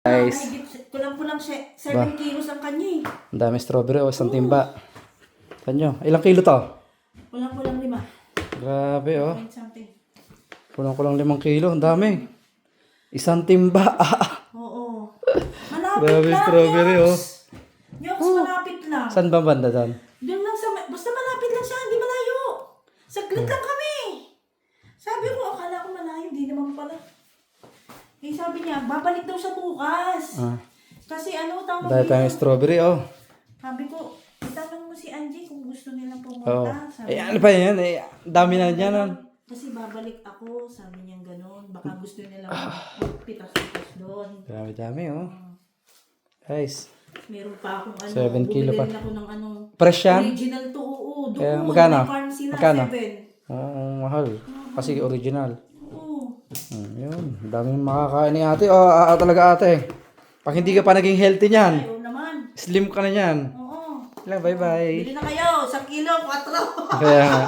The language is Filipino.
Guys, Kulang-kulang 7 kilos ang kanya eh. ang dami strawberry o isang timba. Tanyo, ilang kilo to? Kulang-kulang 5. Grabe oh. Point something. Kulang-kulang 5 kilo, ang dami. Isang timba. Oo. Malapit Grabe lang, strawberry oh. Yoks, malapit lang. Saan ba banda doon? Doon lang basta malapit lang siya, hindi malayo. Saglit lang kami. Sabi ko, akala ko malayo, hindi naman pala. Eh, sabi niya, babalik daw siya bukas. Kasi tawag Dahil tayong strawberry oh. Sabi ko, itanong mo si Angie kung gusto nilang Oh. pumunta. Sabi Eh, ano pa yan? Eh, dami na yan. Kasi babalik ako, sabi niya gano'n. Baka gusto nilang pitas-pitas doon. Dami oh. Guys, Meron pa akong 7 kilo pa. bumili rin ako ng fresh yan? original to, oo. Doon, Kaya magkano? may farm sila, Magkano? 7. Oo, mahal. Kasi original. Oo. Yun, daming makakain ni ate. Oh, talaga ate. Pag hindi ka pa naging healthy niyan, Ayaw naman. slim ka na niyan. Oo. Bye-bye. Bili na kayo, 1 kilo, 4. Kaya nga.